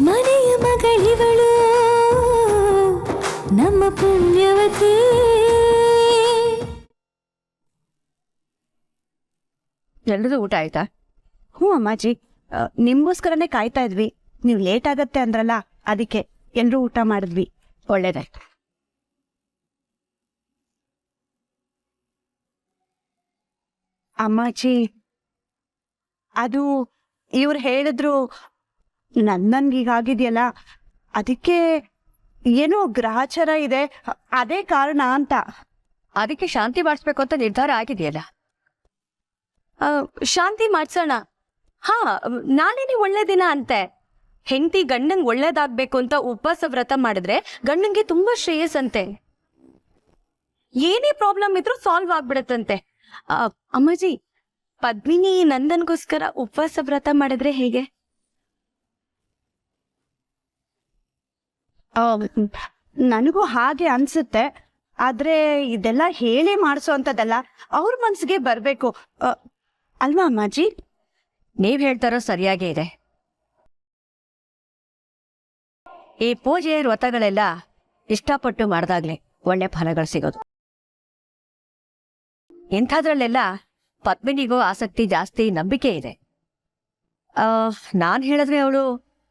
ಮನೆಯ ಮಗಳಿವಳು ನಮ್ಮ ಪುಣ್ಯವತಿ. ಎಲ್ರದು ಊಟ ಆಯ್ತಾ? ಹ್ಞೂ ಅಮ್ಮಾಜಿ, ನಿಮ್ಗೋಸ್ಕರನೇ ಕಾಯ್ತಾ ಇದ್ವಿ. ನೀವು ಲೇಟ್ ಆಗತ್ತೆ ಅಂದ್ರಲ್ಲ, ಅದಕ್ಕೆ ಎಲ್ರೂ ಊಟ ಮಾಡಿದ್ವಿ. ಒಳ್ಳೇದಾಯ್ತು. ಅಮ್ಮಾಜಿ, ಅದು ಇವ್ರು ಹೇಳಿದ್ರು ನನ್ಗೀಗಾಗಿದೆಯಲ್ಲ, ಅದಕ್ಕೆ ಏನೋ ಗ್ರಹಚಾರ ಇದೆ, ಅದೇ ಕಾರಣ ಅಂತ. ಅದಕ್ಕೆ ಶಾಂತಿ ಮಾಡಿಸ್ಬೇಕು ಅಂತ ನಿರ್ಧಾರ ಆಗಿದೆಯಲ್ಲ. ಶಾಂತಿ ಮಾಡ್ಸೋಣ. ಹಾ, ನಾನೇನೆ ಒಳ್ಳೆ ದಿನ ಅಂತೆ. ಹೆಂಡತಿ ಗಂಡಂಗ್ ಒಳ್ಳೇದಾಗ್ಬೇಕು ಅಂತ ಉಪವಾಸ ವ್ರತ ಮಾಡಿದ್ರೆ ಗಂಡಂಗೆ ತುಂಬಾ ಶ್ರೇಯಸ್ಸಂತೆ. ಏನೇ ಪ್ರಾಬ್ಲಮ್ ಇದ್ರೂ ಸಾಲ್ವ್ ಆಗ್ಬಿಡತ್ತಂತೆ. ಅಮ್ಮಾಜಿ, ಪದ್ಮಿನಿ ನಂದನ್ಗೋಸ್ಕರ ಉಪವಾಸ ವ್ರತ ಮಾಡಿದ್ರೆ ಹೇಗೆ? ನನಗೂ ಹಾಗೆ ಅನ್ಸುತ್ತೆ. ಆದ್ರೆ ಇದೆಲ್ಲ ಹೇಳಿ ಮಾಡಿಸೋ ಅಂತದಲ್ಲ, ಅವ್ರ ಮನ್ಸಿಗೆ ಬರ್ಬೇಕು ಅಲ್ವಾ ಅಮ್ಮಾಜಿ? ನೀವ್ ಹೇಳ್ತಾರೋ ಸರಿಯಾಗೇ ಇದೆ. ಈ ಪೂಜೆ ವ್ರತಗಳೆಲ್ಲ ಇಷ್ಟಪಟ್ಟು ಮಾಡಿದಾಗ್ಲೇ ಒಳ್ಳೆ ಫಲಗಳು ಸಿಗೋದು. ಇಂಥದ್ರಲ್ಲೆಲ್ಲ ಪದ್ಮಿನಿಗೂ ಆಸಕ್ತಿ ಜಾಸ್ತಿ, ನಂಬಿಕೆ ಇದೆ. ನಾನ್ ಹೇಳಿದ್ರೆ ಅವಳು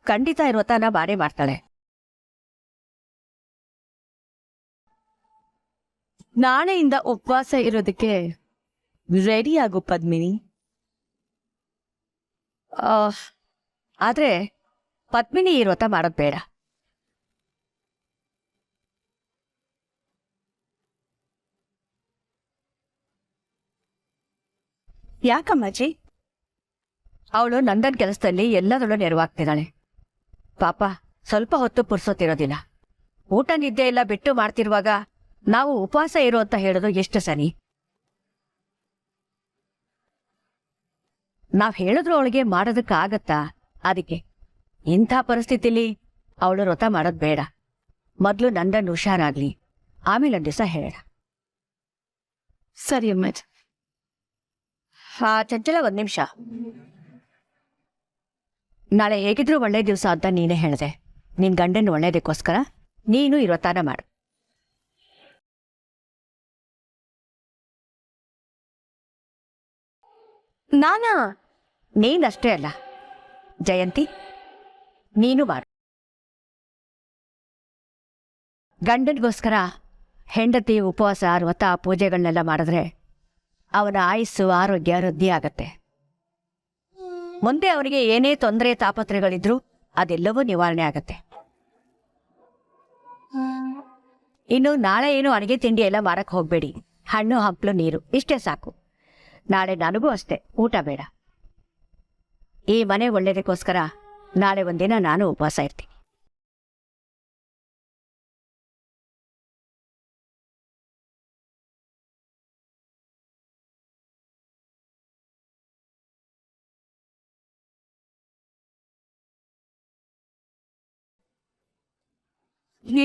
ಖಂಡಿತ ಈ ವ್ರತನ ಬಾರೇ ಮಾಡ್ತಾಳೆ. ನಾಳೆಯಿಂದ ಉಪವಾಸ ಇರೋದಕ್ಕೆ ರೆಡಿ ಆಗು ಪದ್ಮಿನಿ. ಆದ್ರೆ ಪದ್ಮಿನಿ ಈ ವ್ರತ ಮಾಡೋದ್ ಬೇಡ. ಯಾಕಮ್ಮಾಜಿ? ಅವಳು ನಂದನ್ ಕೆಲಸದಲ್ಲಿ ಎಲ್ಲದರಲ್ಲೂ ನೆರವಾಗ್ತಿದ್ದಾಳೆ. ಪಾಪ ಸ್ವಲ್ಪ ಹೊತ್ತು ಪುರ್ಸೊತ್ತಿರೋದಿಲ್ಲ. ಊಟ ನಿದ್ದೆ ಎಲ್ಲ ಬಿಟ್ಟು ಮಾಡ್ತಿರುವಾಗ ನಾವು ಉಪವಾಸ ಇರೋ ಅಂತ ಹೇಳೋದು ಎಷ್ಟು ಸರಿ? ನಾವ್ ಹೇಳಿದ್ರು ಅವಳಿಗೆ ಮಾಡೋದಕ್ಕಾಗತ್ತಾ? ಅದಕ್ಕೆ ಇಂಥ ಪರಿಸ್ಥಿತಿಲಿ ಅವಳು ವ್ರತ ಮಾಡೋದ್ ಬೇಡ. ಮೊದ್ಲು ನಂದನ್ ಹುಷಾರಾಗ್ಲಿ, ಆಮೇಲೆ ಒಂದ್ ದಿವಸ ಹೇಳ. ಸರಿ ಅಮ್ಮಾಜಿ. ಚಂಚಲ, ಒಂದ್ ನಿಮಿಷ. ನಾಳೆ ಹೇಗಿದ್ರು ಒಳ್ಳೆ ದಿವಸ ಅಂತ ನೀನೇ ಹೇಳ್ದೆ. ನಿನ್ ಗಂಡನ್ ಒಳ್ಳೇದಕ್ಕೋಸ್ಕರ ನೀನು ಈ ವ್ರತನ ಮಾಡು. ನಾನಾ? ನೀನಷ್ಟೇ ಅಲ್ಲ ಜಯಂತಿ, ನೀನು ಮಾಡು. ಗಂಡನಿಗೋಸ್ಕರ ಹೆಂಡತಿ ಉಪವಾಸ ವ್ರತ ಪೂಜೆಗಳನ್ನೆಲ್ಲ ಮಾಡಿದ್ರೆ ಅವನ ಆಯುಸ್ಸು ಆರೋಗ್ಯ ವೃದ್ಧಿ ಆಗತ್ತೆ. ಮುಂದೆ ಅವನಿಗೆ ಏನೇ ತೊಂದರೆ ತಾಪತ್ರೆಗಳಿದ್ರು ಅದೆಲ್ಲವೂ ನಿವಾರಣೆ ಆಗತ್ತೆ. ಇನ್ನು ನಾಳೆ ಏನು ಅಡುಗೆ ತಿಂಡಿ ಎಲ್ಲ ಮಾರಕ್ ಹೋಗ್ಬೇಡಿ. ಹಣ್ಣು ಹಂಪ್ಲು ನೀರು ಇಷ್ಟೇ ಸಾಕು. ನಾಳೆ ನನಗೂ ಅಷ್ಟೇ, ಊಟ ಬೇಡ. ಈ ಮನೆ ಒಳ್ಳೇದಕ್ಕೋಸ್ಕರ ನಾಳೆ ಒಂದಿನ ನಾನು ಉಪವಾಸ ಇರ್ತೀನಿ.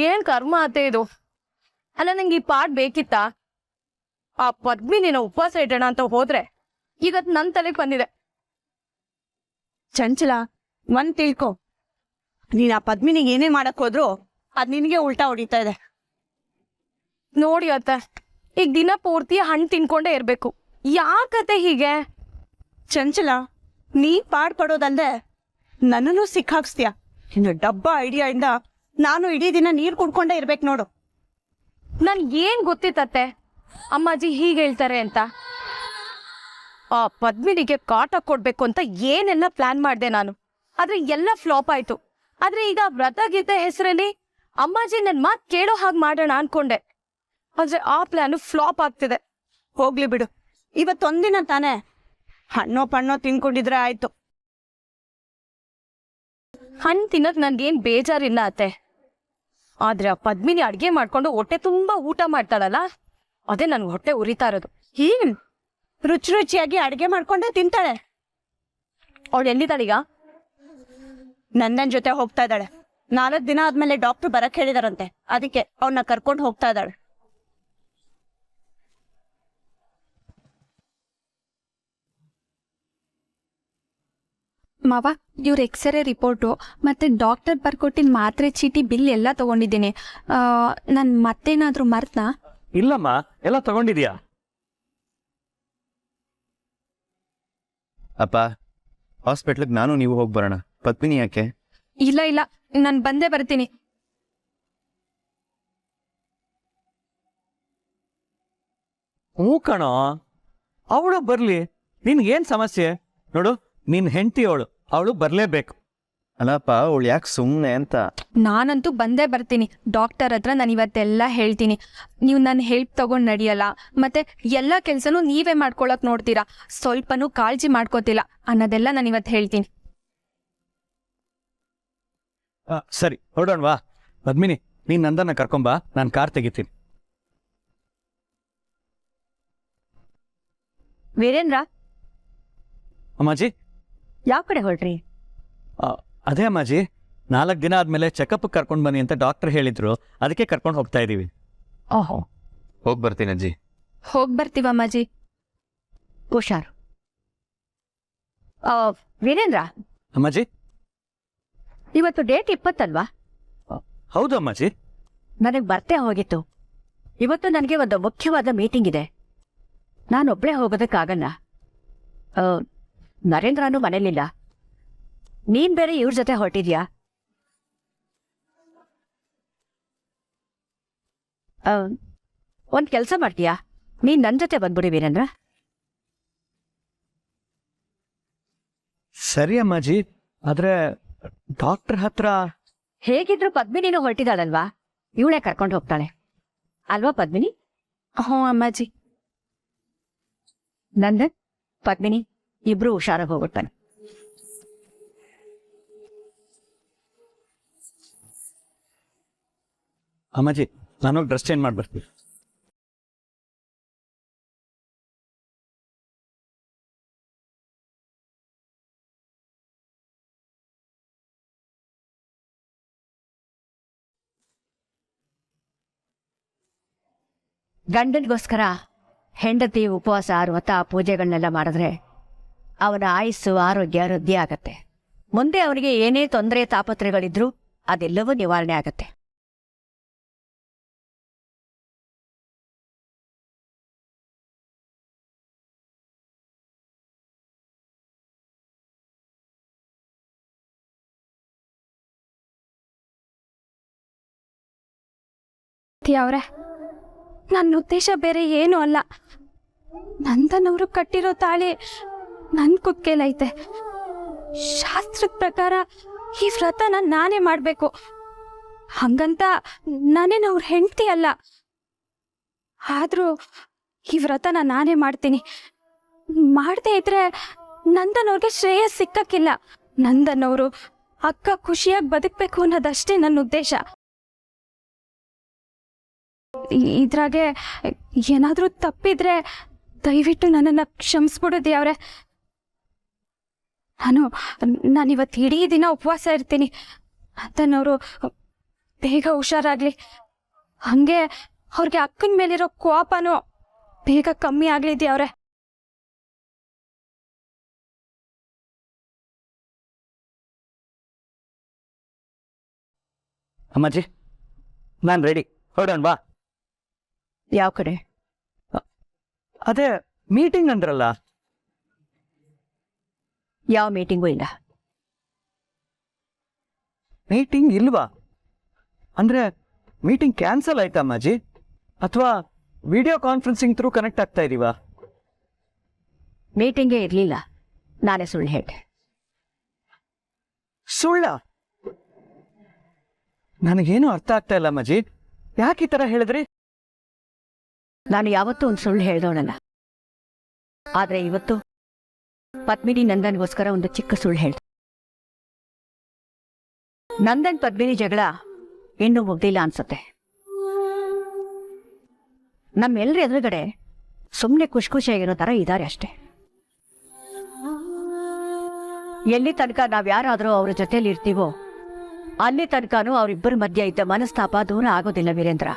ಏನ್ ಕರ್ಮ ಆತೆ ಇದು. ಅಲ್ಲ, ನಂಗೆ ಈ ಪಾಠ ಬೇಕಿತ್ತಾ? ಆ ಪದ್ಮಿನಿನ ಉಪವಾಸ ಇಡೋಣ ಅಂತ ಹೋದ್ರೆ ಇವತ್ ನನ್ ತಲೆಗೆ ಬಂದಿದೆ. ಚಂಚಲ, ಒಂದ್ ತಿಳ್ಕೊ, ನೀನ್ ಆ ಪದ್ಮಿನಿಗೆ ಏನೇ ಮಾಡಕ್ ಹೋದ್ರು ಅದ್ ನಿನಗೆ ಉಲ್ಟಾ ಹೊಡಿತಾ ಇದೆ. ನೋಡಿ ಅತ್ತ, ಈಗ ದಿನ ಪೂರ್ತಿ ಹಣ್ಣು ತಿನ್ಕೊಂಡೇ ಇರ್ಬೇಕು. ಯಾಕತ್ತೆ ಹೀಗೆ? ಚಂಚಲ, ನೀ ಪಾಡ್ ಪಡೋದಲ್ದೆ ನನ್ನನ್ನು ಸಿಕ್ಕಾಕ್ಸ್ತೀಯ. ಇನ್ನು ಡಬ್ಬ ಐಡಿಯಾ ಇಂದ ನಾನು ಇಡೀ ದಿನ ನೀರ್ ಕುಡ್ಕೊಂಡೇ ಇರ್ಬೇಕು ನೋಡು. ನನ್ ಏನ್ ಗೊತ್ತಿತ್ತತ್ತೆ ಅಮ್ಮಾಜಿ ಹೀಗೆ ಹೇಳ್ತಾರೆ ಅಂತ. ಆ ಪದ್ಮಿನಿಗೆ ಕಾಟ ಕೊಡ್ಬೇಕು ಅಂತ ಏನೆಲ್ಲ ಪ್ಲಾನ್ ಮಾಡ್ದೆ ನಾನು. ಆದ್ರೆ ಎಲ್ಲ ಫ್ಲಾಪ್ ಆಯ್ತು. ಆದ್ರೆ ಈಗ ವ್ರತ ಗೀತ ಹೆಸರಲ್ಲಿ ಅಮ್ಮಾಜಿ ನನ್ ಮಾತ್ ಕೇಳೋ ಹಾಗೆ ಮಾಡೋಣ ಅನ್ಕೊಂಡೆ. ಆದ್ರೆ ಆ ಪ್ಲಾನು ಫ್ಲಾಪ್ ಆಗ್ತಿದೆ. ಹೋಗ್ಲಿ ಬಿಡು, ಇವತ್ತೊಂದಿನ ತಾನೇ, ಹಣ್ಣೋ ಪಣ್ಣೋ ತಿನ್ಕೊಂಡಿದ್ರೆ ಆಯ್ತು. ಹಣ್ಣು ತಿನ್ನಕ್ ನನ್ಗೇನ್ ಬೇಜಾರಿಲ್ಲ ಅತ್ತೆ. ಆದ್ರೆ ಆ ಪದ್ಮಿನಿ ಅಡ್ಗೆ ಮಾಡ್ಕೊಂಡು ಹೊಟ್ಟೆ ತುಂಬಾ ಊಟ ಮಾಡ್ತಾಳಲ್ಲ, ಅದೇ ನನ್ಗೆ ಹೊಟ್ಟೆ ಉರಿತಾ ಇರೋದು. ರುಚಿ ರುಚಿಯಾಗಿ ಅಡ್ಗೆ ಮಾಡ್ಕೊಂಡೆ ತಿಂತಾಳೆ. ಅವಳು ಎಲ್ಲಿದ್ದಾಳೀಗ? ನಂದನ್ ಜೊತೆ ಹೋಗ್ತಾ ಇದ್ದಾಳೆ. 4 ದಿನ ಆದ್ಮೇಲೆ ಡಾಕ್ಟರ್ ಬರಕ್ ಹೇಳಿದಾರಂತೆ, ಅದಕ್ಕೆ ಅವನ್ನ ಕರ್ಕೊಂಡು ಹೋಗ್ತಾ ಇದ್ದಾಳೆ. ಮಾವ ಇವ್ರ ಎಕ್ಸ್ರೇ ರಿಪೋರ್ಟು ಮತ್ತು ಡಾಕ್ಟರ್ ಬರ್ಕೊಟ್ಟಿನ ಮಾತ್ರೆ ಚೀಟಿ ಬಿಲ್ ಎಲ್ಲ ತೊಗೊಂಡಿದ್ದೀನಿ. ನಾನು ಮತ್ತೇನಾದರೂ ಮರ್ತನಾ? ಇಲ್ಲಮ್ಮ, ಎಲ್ಲ ತಗೊಂಡಿದ್ಯಾ? ಅಪ್ಪ, ಹಾಸ್ಪಿಟ್ಲಿಗೆ ನಾನು ನೀವು ಹೋಗಿ ಬರೋಣ. ಪದ್ಮಿನಿ ಯಾಕೆ? ಇಲ್ಲ ಇಲ್ಲ, ನಾನು ಬಂದೇ ಬರ್ತೀನಿ. ಹ್ಞೂ ಕಣೋ, ಅವಳು ಬರ್ಲಿ, ನಿನ್ಗೇನ್ ಸಮಸ್ಯೆ? ನೋಡು, ನಿನ್ ಹೆಂಡತಿ ಅವಳು ಬರ್ಲೇಬೇಕು. ಅಲ್ಲಪ್ಪ, ಅವಳು ಯಾಕೆ ಸುಮ್ಮನೆ ಅಂತ. ನಾನಂತೂ ಬಂದೇ ಬರ್ತೀನಿ. ಡಾಕ್ಟರ್ ಹತ್ರ ನಾನು ಇವತ್ತೆಲ್ಲ ಹೇಳ್ತೀನಿ. ನೀವು ನನ್ನ ಹೆಲ್ಪ್ ತೊಗೊಂಡು ನಡೆಯಲ್ಲ, ಮತ್ತು ಎಲ್ಲ ಕೆಲಸನೂ ನೀವೇ ಮಾಡ್ಕೊಳಕ್ಕೆ ನೋಡ್ತೀರಾ, ಸ್ವಲ್ಪನೂ ಕಾಳಜಿ ಮಾಡ್ಕೋತಿಲ್ಲ ಅನ್ನೋದೆಲ್ಲ ನಾನು ಇವತ್ತು ಹೇಳ್ತೀನಿ. ಸರಿ, ಹೊರಡೋಣವಾ? ಪದ್ಮಿನಿ, ನೀನ್ ನಂದನ್ನ ಕರ್ಕೊಂಬಾ, ನಾನು ಕಾರ್ ತೆಗಿತೀನಿ. ವೀರೇಂದ್ರ, ಅಮ್ಮಾಜಿ, ಯಾವ ಕಡೆ ಹೊರಟ್ರಿ? ಅದೇ ಅಮ್ಮಾಜಿ, 4 ದಿನ ಆದ್ಮೇಲೆ ಚೆಕಪ್ ಕರ್ಕೊಂಡು ಬನ್ನಿ ಅಂತ ಡಾಕ್ಟರ್ ಹೇಳಿದ್ರು, ಅದಕ್ಕೆ ಕರ್ಕೊಂಡು ಹೋಗ್ತಾ ಇದೀವಿ. ಓಹೋ, ಹೋಗಿ ಬರ್ತೀನಿ ಅಜ್ಜಿ. ಹೋಗಿ ಬರ್ತೀವಮ್ಮಾಜಿ. ಹುಷಾರು. ವೀರೇಂದ್ರ, ಅಮ್ಮಾಜಿ? ಇವತ್ತು ಡೇಟ್ 20 ಅಲ್ವಾ? ಹೌದು ಅಮ್ಮಾಜಿ. ನನಗೆ ಬರ್ತೇ ಹೋಗಿತ್ತು. ಇವತ್ತು ನನಗೆ ಒಂದು ಮುಖ್ಯವಾದ ಮೀಟಿಂಗ್ ಇದೆ. ನಾನೊಬ್ಬಳೇ ಹೋಗೋದಕ್ಕಾಗಲ್ಲ. ನರೇಂದ್ರನೂ ಮನೇಲಿಲ್ಲ. ನೀನ್ ಬೇರೆ ಇವ್ರ ಜೊತೆ ಹೊರಟಿದ್ಯಾ? ಒಂದು ಕೆಲಸ ಮಾಡ್ತೀಯಾ? ನೀನ್ ನನ್ನ ಜೊತೆ ಬಂದ್ಬಿಡಿ ವೀರೇಂದ್ರ. ಸರಿ ಅಮ್ಮಾಜಿ, ಆದ್ರೆ ಡಾಕ್ಟರ್ ಹತ್ರ ಹೇಗಿದ್ರು ಪದ್ಮಿನಿನೂ ಹೊರಟಿದ್ದಾಳಲ್ವಾ, ಇವಳೇ ಕರ್ಕೊಂಡು ಹೋಗ್ತಾಳೆ ಅಲ್ವಾ ಪದ್ಮಿನಿ? ಹ್ಞೂ ಅಮ್ಮಾಜಿ. ನಂದನ್, ಪದ್ಮಿನಿ ಇಬ್ರು ಹುಷಾರಾಗಿ ಹೋಗ್ಬಿಡ್ತಾನೆ. ಅಮ್ಮಾಜಿ, ನಾನು ಡ್ರೆಸ್ ಚೇಂಜ್ ಮಾಡ್ಬರ್ತೀನಿ. ಗಂಡನಿಗೋಸ್ಕರ ಹೆಂಡತಿ ಉಪವಾಸ, ವ್ರತ, ಪೂಜೆಗಳನ್ನೆಲ್ಲ ಮಾಡಿದ್ರೆ ಅವನ ಆಯುಸ್ಸು, ಆರೋಗ್ಯ ವೃದ್ಧಿ ಆಗತ್ತೆ. ಮುಂದೆ ಅವನಿಗೆ ಏನೇ ತೊಂದರೆ, ತಾಪತ್ರೆಗಳಿದ್ರೂ ಅದೆಲ್ಲವೂ ನಿವಾರಣೆ ಆಗತ್ತೆ. ಅವ್ರೆ, ನನ್ನ ಉದ್ದೇಶ ಬೇರೆ ಏನೂ ಅಲ್ಲ. ನಂದನವರು ಕಟ್ಟಿರೋ ತಾಳಿ ನನ್ನ ಕುತ್ತಿಗೆಲೈತೆ. ಶಾಸ್ತ್ರದ ಪ್ರಕಾರ ಈ ವ್ರತನ ನಾನೇ ಮಾಡಬೇಕು. ಹಂಗಂತ ನಾನೇನು ಅವ್ರ ಹೆಂಡತಿ ಅಲ್ಲ. ಆದರೂ ಈ ವ್ರತನ ನಾನೇ ಮಾಡ್ತೀನಿ. ಮಾಡದೇ ಇದ್ರೆ ನಂದನವ್ರಿಗೆ ಶ್ರೇಯಸ್ ಸಿಕ್ಕಕ್ಕಿಲ್ಲ. ನಂದನವರು ಅಕ್ಕ ಖುಷಿಯಾಗಿ ಬದುಕಬೇಕು ಅನ್ನೋದಷ್ಟೇ ನನ್ನ ಉದ್ದೇಶ. ಇದ್ರಾಗೆ ಏನಾದರೂ ತಪ್ಪಿದ್ರೆ ದಯವಿಟ್ಟು ನನ್ನನ್ನು ಕ್ಷಮಿಸ್ಬಿಡು ದೇವ್ರೆ. ನಾನಿವತ್ತು ಇಡೀ ದಿನ ಉಪವಾಸ ಇರ್ತೀನಿ. ಅಂತನವರು ಬೇಗ ಹುಷಾರಾಗ್ಲಿ, ಹಂಗೆ ಅವ್ರಿಗೆ ಅಕ್ಕನ ಮೇಲಿರೋ ಕೋಪನೂ ಬೇಗ ಕಮ್ಮಿ ಆಗಲಿ ದೇವ್ರೆ. ಅಮ್ಮಾಜಿ, ನಾನು ರೆಡಿ, ಹೊರಡೋಣ ಬಾ. ಯಾವ ಕಡೆ? ಅದೇ ಮೀಟಿಂಗ್ ಅಂದ್ರಲ್ಲ. ಯಾವ ಮೀಟಿಂಗೂ ಇಲ್ಲ. ಮೀಟಿಂಗ್ ಇಲ್ವಾ? ಅಂದ್ರೆ ಮೀಟಿಂಗ್ ಕ್ಯಾನ್ಸಲ್ ಆಯ್ತಾ ಅಮ್ಮಾಜಿ? ಅಥವಾ ವಿಡಿಯೋ ಕಾನ್ಫರೆನ್ಸಿಂಗ್ ಥ್ರೂ ಕನೆಕ್ಟ್ ಆಗ್ತಾ ಇದೀವಾ? ಮೀಟಿಂಗೇ ಇರಲಿಲ್ಲ, ನಾನೇ ಸುಳ್ಳು ಹೇಳ್ದೆ. ಸುಳ್ಳ? ನನಗೇನು ಅರ್ಥ ಆಗ್ತಾ ಇಲ್ಲ ಅಮ್ಮಾಜಿ, ಯಾಕೆ ಈ ಥರ ಹೇಳಿದ್ರಿ? ನಾನು ಯಾವತ್ತೂ ಒಂದು ಸುಳ್ಳು ಹೇಳ್ದವನಲ್ಲ. ಆದರೆ ಇವತ್ತು ಪದ್ಮಿನಿ ನಂದನ್ಗೋಸ್ಕರ ಒಂದು ಚಿಕ್ಕ ಸುಳ್ಳು ಹೇಳ್ದೆ. ನಂದನ್ ಪದ್ಮಿನಿ ಜಗಳ ಇನ್ನೂ ಮುಗ್ದಿಲ್ಲ ಅನ್ಸುತ್ತೆ. ನಮ್ಮೆಲ್ಲರ ಎದುರುಗಡೆ ಸುಮ್ಮನೆ ಖುಷಿಯಾಗಿರೋ ಥರ ಇದ್ದಾರೆ ಅಷ್ಟೆ. ಎಲ್ಲಿ ತನಕ ನಾವ್ಯಾರಾದರೂ ಅವ್ರ ಜೊತೆಲಿ ಇರ್ತೀವೋ ಅಲ್ಲಿ ತನಕನೂ ಅವರಿಬ್ಬರ ಮಧ್ಯೆ ಇದ್ದ ಮನಸ್ತಾಪ ದೂರ ಆಗೋದಿಲ್ಲ ವೀರೇಂದ್ರ.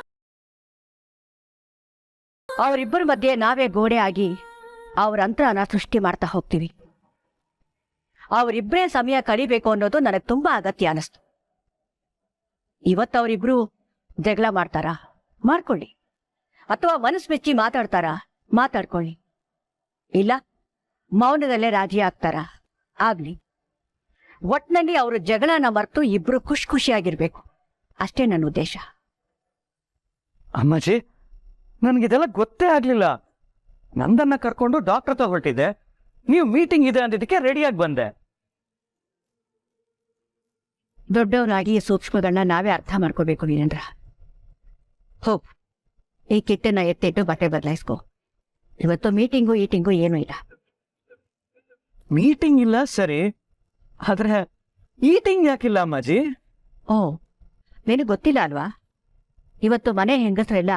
ಅವರಿಬ್ಬರ ಮಧ್ಯೆ ನಾವೇ ಗೋಡೆ ಆಗಿ ಅವ್ರ ಅಂತರನ ಸೃಷ್ಟಿ ಮಾಡ್ತಾ ಹೋಗ್ತೀವಿ. ಅವರಿಬ್ಬರೇ ಸಮಯ ಕಳಿಬೇಕು ಅನ್ನೋದು ನನಗೆ ತುಂಬಾ ಅಗತ್ಯ ಅನಿಸ್ತು. ಇವತ್ತು ಅವರಿಬ್ರು ಜಗಳ ಮಾಡ್ತಾರಾ? ಮಾಡ್ಕೊಳ್ಳಿ. ಅಥವಾ ಮನಸ್ಸು ಮೆಚ್ಚಿ ಮಾತಾಡ್ತಾರಾ? ಮಾತಾಡ್ಕೊಳ್ಳಿ. ಇಲ್ಲ ಮೌನದಲ್ಲೇ ರಾಜಿ ಆಗ್ತಾರಾ? ಆಗ್ಲಿ. ಒಟ್ನಲ್ಲಿ ಅವರು ಜಗಳನ ಮರೆತು ಇಬ್ರು ಖುಷಿಯಾಗಿರ್ಬೇಕು. ಅಷ್ಟೇ ನನ್ನ ಉದ್ದೇಶ. ಅಮ್ಮಾಜಿ, ನನಗಿದೆಲ್ಲ ಗೊತ್ತೇ ಆಗ್ಲಿಲ್ಲ. ನಂದನ್ನ ಕರ್ಕೊಂಡು ಡಾಕ್ಟರ್ ಹತ್ರ ಹೊರಟಿದ್ದೆ. ನೀವು ಮೀಟಿಂಗ್ ಇದೆ ಅಂದಿದ್ದಕ್ಕೆ ರೆಡಿಯಾಗಿ ಬಂದೆ. ದೊಡ್ಡವರಾಗಿ ಈ ಸೂಕ್ಷ್ಮಗಳನ್ನ ನಾವೇ ಅರ್ಥ ಮಾಡ್ಕೋಬೇಕು ವೀರೇಂದ್ರ. ಹೋಗ್, ಈ ಕಿಟ್ಟನ್ನ ಎತ್ತಿಟ್ಟು ಬಟ್ಟೆ ಬದಲಾಯಿಸ್ಕೋ. ಇವತ್ತು ಮೀಟಿಂಗು ಏನೂ ಇಲ್ಲ. ಮೀಟಿಂಗ್ ಇಲ್ಲ ಸರಿ, ಆದ್ರೆ ಈಟಿಂಗ್ ಯಾಕಿಲ್ಲ ಅಮ್ಮಾಜಿ? ಓ, ನಿನಗೆ ಗೊತ್ತಿಲ್ಲ ಅಲ್ವಾ? ಇವತ್ತು ಮನೆ ಹೆಂಗಸರೆಲ್ಲ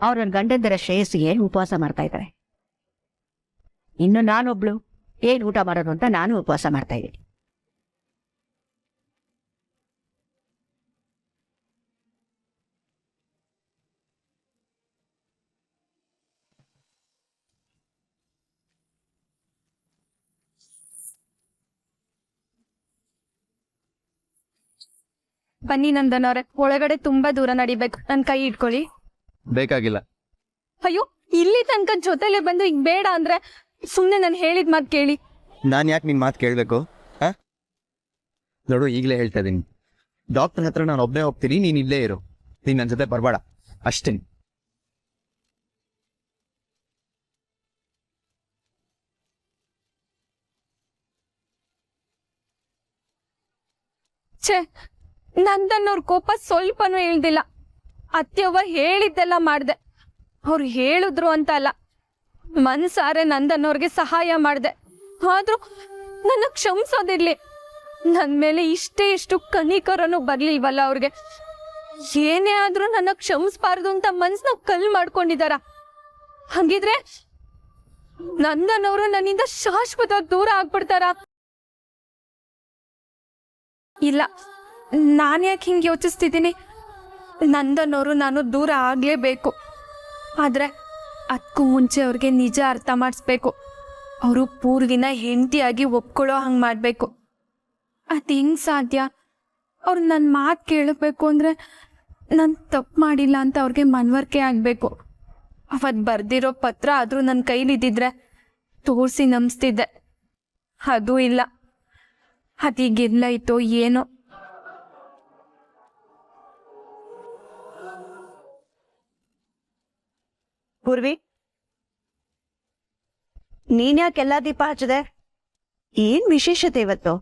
ಅವ್ರ ಗಂಡಂದರ ಶ್ರೇಯಸ್ಸಿಗೆ ಉಪವಾಸ ಮಾಡ್ತಾ ಇದ್ದಾರೆ. ಇನ್ನು ನಾನೊಬ್ಳು ಏನ್ ಊಟ ಮಾಡೋದು ಅಂತ ನಾನು ಉಪವಾಸ ಮಾಡ್ತಾ ಇದ್ದೀನಿ. ಬನ್ನಿ ನಂದನ್ ಅವ್ರೆ, ಒಳಗಡೆ ತುಂಬಾ ದೂರ ನಡಿಬೇಕು. ನನ್ ಕೈ ಇಟ್ಕೊಳ್ಳಿ. ಬೇಕಾಗಿಲ್ಲ. ಅಯ್ಯೋ, ಇಲ್ಲಿ ತನಕ ಜೊತೆಲೆ ಬಂದು ಈಗ ಬೇಡ ಅಂದ್ರೆ ಸುಮ್ನೆ ನಾನು ಹೇಳಿದ ಮಾತು ಕೇಳಿ. ನಾನು ಯಾಕೆ ನಿನ್ನ ಮಾತು ಕೇಳಬೇಕು? ನೋಡು, ಈಗಲೇ ಹೇಳ್ತಾ ಇದ್ದೀನಿ, ಡಾಕ್ಟರ್ ಹತ್ರ ನಾನು ಒಬ್ಬನೇ ಹೋಗ್ತೀನಿ, ನೀನು ಇಲ್ಲೇ ಇರು. ನೀನು ನನ್ನ ಜೊತೆ ಬರಬೇಡ ಅಷ್ಟೇ. ಛೇ, ನಂದನ್ನವ್ರ ಕೋಪ ಸ್ವಲ್ಪನೂ ಇಳ್ದಿಲ್ಲ. ಅತ್ಯವ್ವ ಹೇಳಿದ್ದೆಲ್ಲ ಮಾಡ್ದೆ. ಅವ್ರು ಹೇಳಿದ್ರು ಅಂತ ಅಲ್ಲ, ಮನ್ಸಾರೆ ನಂದನ್ನವ್ರಿಗೆ ಸಹಾಯ ಮಾಡ್ದೆ. ಆದ್ರೂ ನನ್ನ ಕ್ಷಮಿಸೋದಿರ್ಲಿ. ನನ್ ಮೇಲೆ ಇಷ್ಟು ಕನಿಕರನು ಬರ್ಲಿಲ್ವಲ್ಲ ಅವ್ರಿಗೆ. ಏನೇ ಆದ್ರೂ ನನ್ನ ಕ್ಷಮಿಸ್ಬಾರ್ದು ಅಂತ ಮನ್ಸನ್ನ ಕಲ್ ಮಾಡ್ಕೊಂಡಿದಾರ. ಹಂಗಿದ್ರೆ ನಂದನ್ನವರು ನನ್ನಿಂದ ಶಾಶ್ವತ ದೂರ ಆಗ್ಬಿಡ್ತಾರ. ಇಲ್ಲ, ನಾನು ಯಾಕೆ ಹಿಂಗೆ ಯೋಚಿಸ್ತಿದ್ದೀನಿ? ನಂದನ್ನವರು ನಾನು ದೂರ ಆಗಲೇಬೇಕು. ಆದರೆ ಅದಕ್ಕೂ ಮುಂಚೆ ಅವ್ರಿಗೆ ನಿಜ ಅರ್ಥ ಮಾಡಿಸ್ಬೇಕು. ಅವರು ಪೂರ್ವಿನ ಹೆಂಡತಿಯಾಗಿ ಒಪ್ಕೊಳ್ಳೋ ಹಂಗೆ ಮಾಡಬೇಕು. ಅದು ಹೆಂಗೆ ಸಾಧ್ಯ? ಅವ್ರು ನನ್ನ ಮಾತು ಕೇಳಬೇಕು ಅಂದರೆ ನಾನು ತಪ್ಪು ಮಾಡಿಲ್ಲ ಅಂತ ಅವ್ರಿಗೆ ಮನವರಿಕೆ ಆಗಬೇಕು. ಅವತ್ತು ಬರ್ದಿರೋ ಪತ್ರ ಆದರೂ ನನ್ನ ಕೈಲಿದ್ದಿದ್ರೆ ತೋರಿಸಿ ನಂಬಿಸ್ತಿದ್ದೆ. ಅದೂ ಇಲ್ಲ. ಅದೀಗೆಲ್ಲೈತೋ ಏನೋ. ಪೂರ್ವಿ, ನೀನ್ಯಾಕೆಲ್ಲ ದೀಪ ಹಚ್ಚದೆ? ಏನ್ ವಿಶೇಷತೆ ಇವತ್ತು?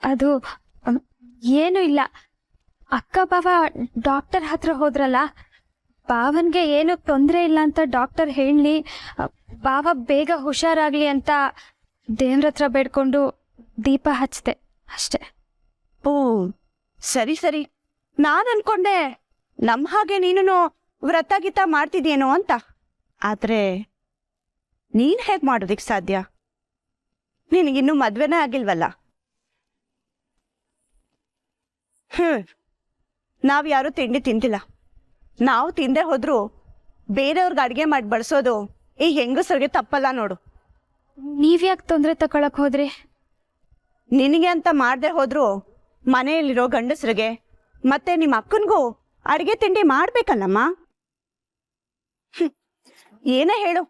ಅದು ಏನೂ ಇಲ್ಲ. ಅಕ್ಕ ಬಾವ ಡಾಕ್ಟರ್ ಹತ್ರ ಹೋದ್ರಲ್ಲ, ಬಾವನ್ಗೆ ಏನೂ ತೊಂದರೆ ಇಲ್ಲ ಅಂತ ಡಾಕ್ಟರ್ ಹೇಳಿ, ಬಾವ ಬೇಗ ಹುಷಾರಾಗ್ಲಿ ಅಂತ ದೇವ್ರ ಹತ್ರ ಬೇಡ್ಕೊಂಡು ದೀಪ ಹಚ್ದೆ ಅಷ್ಟೆ. ಓ, ಸರಿ. ನಾನ್ ಅನ್ಕೊಂಡೆ ನಮ್ ಹಾಗೆ ನೀನು ವ್ರತ ಗೀತ ಮಾಡ್ತಿದ್ಯೇನೋ ಅಂತ. ಆದ್ರೆ ನೀನ್ ಹೇಗ್ ಮಾಡೋದಿಕ್ ಸಾಧ್ಯ? ನಿನಗಿನ್ನೂ ಮದ್ವೆನೇ ಆಗಿಲ್ವಲ್ಲ. ನಾವ್ಯಾರು ತಿಂಡಿ ತಿಂತಿಲ್ಲ. ನಾವು ತಿಂದೆ ಹೋದ್ರು ಬೇರೆಯವ್ರಿಗೆ ಅಡ್ಗೆ ಮಾಡಿ ಬಡಿಸೋದು ಈ ಹೆಂಗಸರಿಗೆ ತಪ್ಪಲ್ಲ ನೋಡು. ನೀವ್ಯಾಕೆ ತೊಂದರೆ ತಗೊಳಕ್ ಹೋದ್ರಿ? ನಿನಗೆ ಅಂತ ಮಾಡದೆ ಹೋದ್ರು ಮನೆಯಲ್ಲಿರೋ ಗಂಡಸರಿಗೆ ಮತ್ತೆ ನಿಮ್ಮ ಅಕ್ಕನಿಗೂ ಅಡ್ಗೆ ತಿಂಡಿ ಮಾಡ್ಬೇಕಲ್ಲಮ್ಮ. ಏನೇ ಹೇಳು,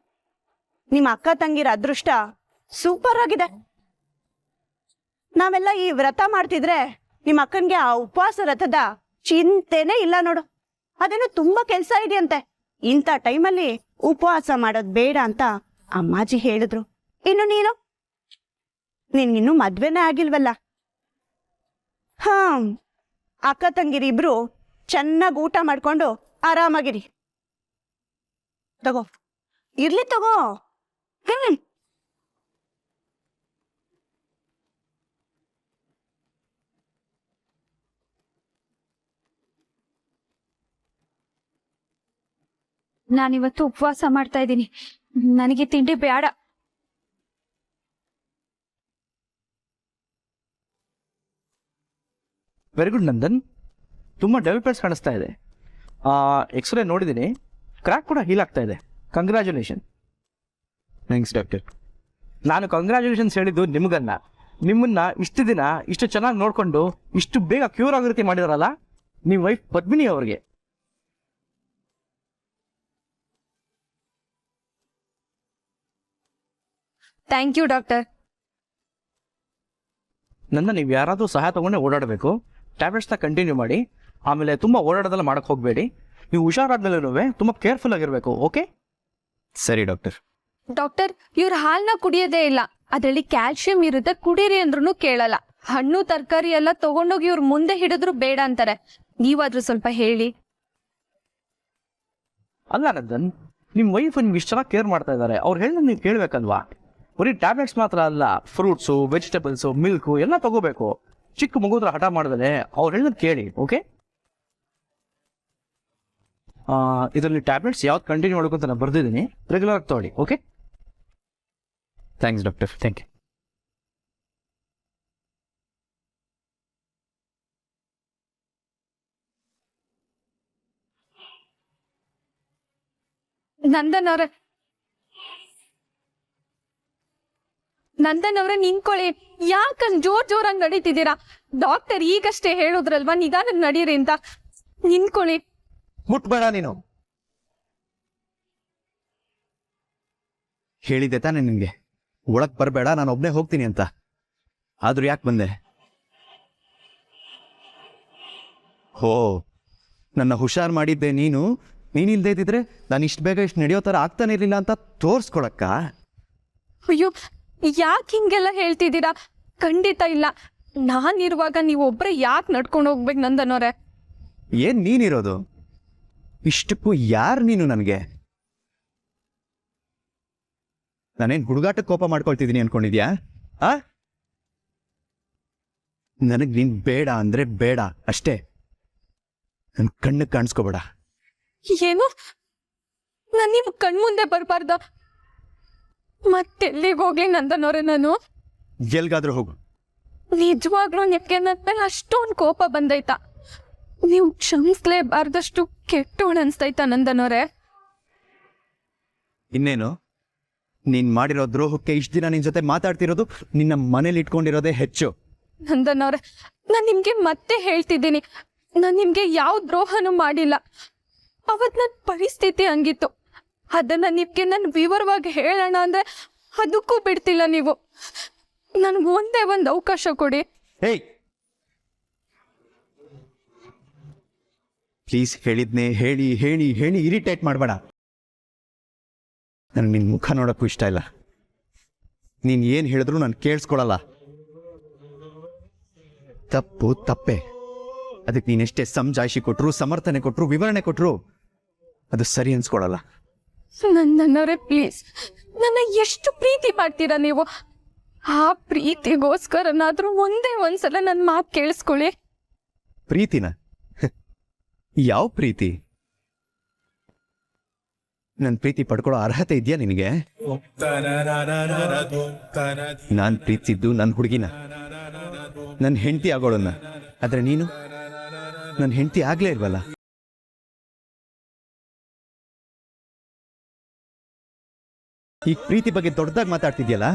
ನಿಮ್ಮ ಅಕ್ಕ ತಂಗಿರ ಅದೃಷ್ಟ ಸೂಪರ್ ಆಗಿದೆ. ನಾವೆಲ್ಲ ಈ ವ್ರತ ಮಾಡ್ತಿದ್ರೆ ನಿಮ್ಮ ಅಕ್ಕನ್ಗೆ ಆ ಉಪವಾಸ ವ್ರತದ ಚಿಂತೆನೇ ಇಲ್ಲ ನೋಡು. ಅದೇನೋ ತುಂಬಾ ಕೆಲ್ಸ ಇದೆಯಂತೆ. ಇಂಥ ಟೈಮಲ್ಲಿ ಉಪವಾಸ ಮಾಡೋದ್ ಬೇಡ ಅಂತ ಅಮ್ಮಾಜಿ ಹೇಳಿದ್ರು. ಇನ್ನು ನಿನ್ಗಿನ್ನೂ ಮದ್ವೆನೇ ಆಗಿಲ್ವಲ್ಲ. ಅಕ್ಕ ತಂಗಿರಿಬ್ರು ಚೆನ್ನಾಗಿ ಊಟ ಮಾಡ್ಕೊಂಡು ಆರಾಮಾಗಿರಿ. ತಗೋ, ಇರ್ಲಿ ತಗೋ. ನಾನಿವತ್ತು ಉಪವಾಸ ಮಾಡ್ತಾ ಇದ್ದೀನಿ. ನನಗೆ ತಿಂಡಿ ಬೇಡ. ವೆರಿ ಗುಡ್ ನಂದನ್, ತುಂಬ ಡೆವಲಪ್ಮೆಂಟ್ಸ್ ಕಾಣಿಸ್ತಾ ಇದೆ. ಎಕ್ಸ್ರೇ ನೋಡಿದ್ದೀನಿ, ಕ್ರ್ಯಾಕ್ ಕೂಡ ಹೀಲ್ ಆಗ್ತಾ ಇದೆ. ಕಂಗ್ರ್ಯಾಚುಲೇಷನ್. Thanks doctor. ನಾನು ಕಂಗ್ರ್ಯಾಚುಲೇಷನ್ಸ್ ಹೇಳಿದ್ದು ನಿಮಗನ್ನ. ನಿಮ್ಮನ್ನ ಇಷ್ಟು ದಿನ ಇಷ್ಟು ಚೆನ್ನಾಗಿ ನೋಡ್ಕೊಂಡು ಇಷ್ಟು ಬೇಗ ಕ್ಯೂರ್ ಆಗೋ ರೀತಿ ಮಾಡಿದಾರಲ್ಲ ನಿಮ್ಮ ವೈಫ್ ಪದ್ಮಿನಿ ಅವ್ರಿಗೆ. Thank you doctor. ನನ್ನ ನೀವು ಯಾರಾದರೂ ಸಹಾಯ ತಗೊಂಡೆ ಓಡಾಡಬೇಕು. ಟ್ಯಾಬ್ಲೆಟ್ಸ್ನ ಕಂಟಿನ್ಯೂ ಮಾಡಿ. ಆಮೇಲೆ ತುಂಬ ಓಡಾಡೋದೆಲ್ಲ ಮಾಡಕ್ಕೆ ಹೋಗಬೇಡಿ. ನೀವು ಹುಷಾರಾದ್ಮೇಲೆ ತುಂಬ ಕೇರ್ಫುಲ್ ಆಗಿರಬೇಕು. ಓಕೆ? ಸರಿ ಡಾಕ್ಟರ್. ಡಾಕ್ಟರ್, ಇವ್ರ ಹಾಲ್ನ ಕುಡಿಯೋದೇ ಇಲ್ಲ. ಅದರಲ್ಲಿ ಕ್ಯಾಲ್ಸಿಯಂ ಇರುತ್ತೆ, ಕುಡೀರಿ ಅಂದ್ರೂ ಕೇಳಲ್ಲ. ಹಣ್ಣು ತರಕಾರಿ ಎಲ್ಲ ತಗೊಂಡೋಗಿ ಇವ್ರ ಮುಂದೆ ಹಿಡಿದ್ರು ಬೇಡ ಅಂತಾರೆ. ನೀವಾದ್ರೂ ಸ್ವಲ್ಪ ಹೇಳಿ. ಅಲ್ಲ ನಂದನ್, ನಿಮ್ಮ ವೈಫ್ ನಿಮ್ಗೆ ಇಷ್ಟು ಚೆನ್ನಾಗಿ ಕೇರ್ ಮಾಡ್ತಾ ಇದ್ದಾರೆ. ಅವ್ರು ಹೇಳಿದ್ರೆ ನೀವು ಕೇಳಬೇಕಲ್ವಾ? ಬರೀ ಟ್ಯಾಬ್ಲೆಟ್ಸ್ ಮಾತ್ರ ಅಲ್ಲ, ಫ್ರೂಟ್ಸು, ವೆಜಿಟೇಬಲ್ಸು, ಮಿಲ್ಕು ಎಲ್ಲ ತಗೋಬೇಕು. ಚಿಕ್ಕ ಮಗುದ್ರ ಹಠ ಮಾಡಿದ್ರೆ ಅವ್ರು ಹೇಳಿದ್ರೆ ಕೇಳಿ. ಓಕೆ? ಇದರಲ್ಲಿ ಟ್ಯಾಬ್ಲೆಟ್ಸ್ ಯಾವ್ದು ಕಂಟಿನ್ಯೂ ಮಾಡಬೇಕು ಅಂತ ನಾನು ಬರ್ದಿದ್ದೀನಿ. ರೆಗ್ಯುಲರ್ ಆಗಿ ತಗೊಳ್ಳಿ. Okay? Thanks doctor. Thank you. Nandan ಅವ್ರೆ ನಿಂತ್ಕೊಳ್ಳಿ. ಯಾಕಂದ್ ಜೋರಾಗಿ ನಡೀತಿದ್ದೀರಾ? ಡಾಕ್ಟರ್ ಈಗಷ್ಟೇ ಹೇಳಿದ್ರಲ್ವಾ ನಿಧಾನ ನಡೀರಿ ಅಂತ. ನಿಂತ್ಕೊಳ್ಳಿ. ಮುಟ್ಬೇಡ ನೀನು. ಹೇಳಿದ್ದೆ ತಾನೇ ನಿನಗೆ ಒಳಗ್ ಬರಬೇಡ, ನಾನು ಒಬ್ಬನೇ ಹೋಗ್ತೀನಿ ಅಂತ. ಆದ್ರೂ ಯಾಕೆ ಬಂದೆ? ಹೋ, ನನ್ನ ಹುಷಾರ್ ಮಾಡಿದ್ದೆ ನೀನಿಲ್ದೇ ಇದ್ದಿದ್ರೆ ನಾನು ಇಷ್ಟು ಬೇಗ ಇಷ್ಟು ನಡೆಯೋ ಥರ ಆಗ್ತಾನೆ ಇರಲಿಲ್ಲ ಅಂತ ತೋರಿಸ್ಕೊಳಕ್ಕ. ಅಯ್ಯೋ, ಯಾಕೆ ಹಿಂಗೆಲ್ಲ ಹೇಳ್ತಿದ್ದೀರಾ? ಖಂಡಿತ ಇಲ್ಲ. ನಾನಿರುವಾಗ ನೀವು ಒಬ್ಬರೇ ಯಾಕೆ ನಡ್ಕೊಂಡು ಹೋಗ್ಬೇಕು ನಂದನವ್ರೆ? ಏನ್ ನೀನಿರೋದು? ಇಷ್ಟಕ್ಕೂ ಯಾರು ನೀನು ನನಗೆ? ನಾನೇನ್ ಹುಡುಗಾಟಕ್ಕೆ ಕೋಪ ಮಾಡ್ಕೊಳ್ತಿದ್ದೀನಿ ಅನ್ಕೊಂಡಿದ್ಯಾ? ನನಗ್ ನೀನ್ ಬೇಡ ಅಂದ್ರೆ ಬೇಡ ಅಷ್ಟೇ. ನನ್ ಕಣ್ಣಿಗೆ ಕಾಣಿಸ್ಕೋಬೇಡ. ಏನು? ನಾನು ನಿಮ್ ಕಣ್ಮುಂದೆ ಬರಬಾರ್ದ? ಮತ್ತೆಲ್ಲಿಗೆ ಹೋಗ್ಲಿ ನಂದನವ್ರೆ ನಾನು? ಎಲ್ಗಾದ್ರೂ ಹೋಗು. ನಿಜವಾಗ್ಲೂ ನಿಮ್ಗೆ ನನ್ನ ಮೇಲೆ ಅಷ್ಟೊಂದು ಕೋಪ ಬಂದೈತಾ? ನೀವು ಕ್ಷಮಿಸ್ಲೇಬಾರ್ದಷ್ಟು ಕೆಟ್ಟವಳು ಅನ್ಸ್ತೈತಾ ನಂದನವ್ರೆ? ಇನ್ನೇನು, ನೀನ್ ಮಾಡಿರೋ ದ್ರೋಹಕ್ಕೆ ಇಷ್ಟ ದಿನ ನಿನ್ ಜೊತೆ ಮಾತಾಡ್ತಿರೋದು, ನಿನ್ನ ಮನೇಲಿ ಇಟ್ಕೊಂಡಿರೋದೇ ಹೆಚ್ಚು. ನಂದನವ್ರೆ, ನಾನು ನಿಮ್ಗೆ ಮತ್ತೆ ಹೇಳ್ತಿದ್ದೀನಿ, ನಾನು ನಿಮ್ಗೆ ಯಾವ ದ್ರೋಹನೂ ಮಾಡಿಲ್ಲ. ಅವತ್ ನನ್ನ ಪರಿಸ್ಥಿತಿ ಹಂಗಿತ್ತು. ಅದನ್ನ ನಿಮ್ಗೆ ನಾನು ವಿವರವಾಗಿ ಹೇಳೋಣ ಅಂದ್ರೆ ಅದಕ್ಕೂ ಬಿಡ್ತಿಲ್ಲ ನೀವು. ನನ್ಗೆ ಒಂದೇ ಒಂದು ಅವಕಾಶ ಕೊಡಿ. ಹೇಯ್, ಪ್ಲೀಸ್ ಹೇಳಿದ್ನೆ ಹೇಳಿ ಹೇಳಿ ಹೇಳಿ ಇರಿಟೇಟ್ ಮಾಡಬೇಡ. ನನಗೆ ನಿನ್ನ ಮುಖ ನೋಡೋಕ್ಕೂ ಇಷ್ಟ ಇಲ್ಲ. ನೀನು ಏನು ಹೇಳಿದ್ರು ನಾನು ಕೇಳಿಸ್ಕೊಳಲ್ಲ. ತಪ್ಪು ತಪ್ಪೆ. ಅದಕ್ಕೆ ನೀನೆಷ್ಟೇ ಸಮಜಾಯಿಷಿ ಕೊಟ್ಟರು, ಸಮರ್ಥನೆ ಕೊಟ್ಟರು, ವಿವರಣೆ ಕೊಟ್ಟರು ಅದು ಸರಿ ಅನ್ಸ್ಕೊಳಲ್ಲ. ನನ್ನವರೇ ಪ್ಲೀಸ್, ನನ್ನ ಎಷ್ಟು ಪ್ರೀತಿ ಮಾಡ್ತೀರಾ ನೀವು? ಆ ಪ್ರೀತಿಗೋಸ್ಕರನಾದ್ರೂ ಒಂದೇ ಒಂದ್ಸಲ ನನ್ನ ಮಾತು ಕೇಳಿಸ್ಕೊಳ್ಳಿ. ಪ್ರೀತಿನ? ಯಾವ ಪ್ರೀತಿ? ನನ್ನ ಪ್ರೀತಿ ಪಡ್ಕೊಳ್ಳೋ ಅರ್ಹತೆ ಇದೆಯಾ ನಿನಗೆ? ನಾನು ಪ್ರೀತಿಸಿದ್ದು ನನ್ನ ಹುಡುಗಿನ, ನನ್ನ ಹೆಂಡತಿ ಆಗೋಳನ್ನ. ಆದ್ರೆ ನೀನು ನನ್ನ ಹೆಂಡತಿ ಆಗ್ಲೇ ಇಲ್ವಲ್ಲ. ಈ ಪ್ರೀತಿ ಬಗ್ಗೆ ದೊಡ್ಡದಾಗಿ ಮಾತಾಡ್ತಿದ್ಯಲ್ಲ.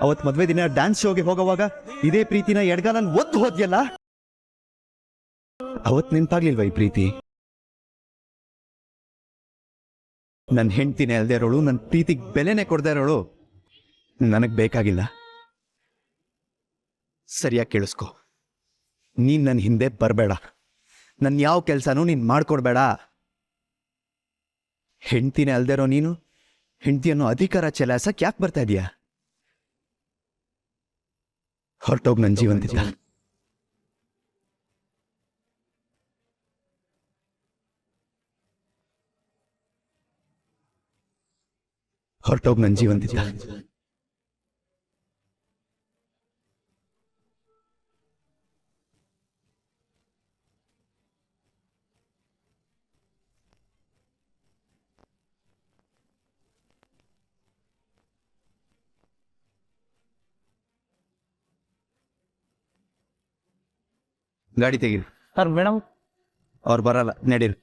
ಅವತ್ ಮದ್ವೆ ದಿನ ಡ್ಯಾನ್ಸ್ ಶೋಗೆ ಹೋಗೋವಾಗ ಇದೇ ಪ್ರೀತಿನ ಎಡ್ಗಾಲ ಒತ್ತು ಹೋದ್ಯಲ್ಲ. ಅವತ್ ನೆನ್ಪಾಗ್ಲಿಲ್ವಾ ಈ ಪ್ರೀತಿ? ನನ್ನ ಹೆಂಡ್ತಿನೇ ಅಲ್ದೇ ಇರೋಳು, ನನ್ನ ಪ್ರೀತಿಗೆ ಬೆಲೆನೇ ಕೊಡದೇ ಇರೋಳು ನನಗ್ ಬೇಕಾಗಿಲ್ಲ. ಸರಿಯಾಗಿ ಕೇಳಿಸ್ಕೊ, ನೀನ್ ನನ್ನ ಹಿಂದೆ ಬರಬೇಡ. ನನ್ನ ಯಾವ ಕೆಲಸನೂ ನೀನ್ ಮಾಡ್ಕೊಡ್ಬೇಡ. ಹೆಂಡ್ತಿನೇ ಅಲ್ದೇ ಇರೋ ನೀನು ಹೆಂಡ್ತಿಯನ್ನು ಅಧಿಕಾರ ಚಲಾಯಿಸಕ್ ಯಾಕೆ ಬರ್ತಾ ಇದೀಯಾ? ಹೊರಟೋಗ್ ನನ್ನ ಜೀವನದಿಂದ. ಹೊರಟೋಗ್ ನನ್ನ ಜೀವನದಿಂದ. ಗಾಡಿ ತೆಗೀರಿ. ಸರ್ ಮೇಡಮ್ ಅವ್ರು ಬರಲ್ಲ, ನಡೀರಿ.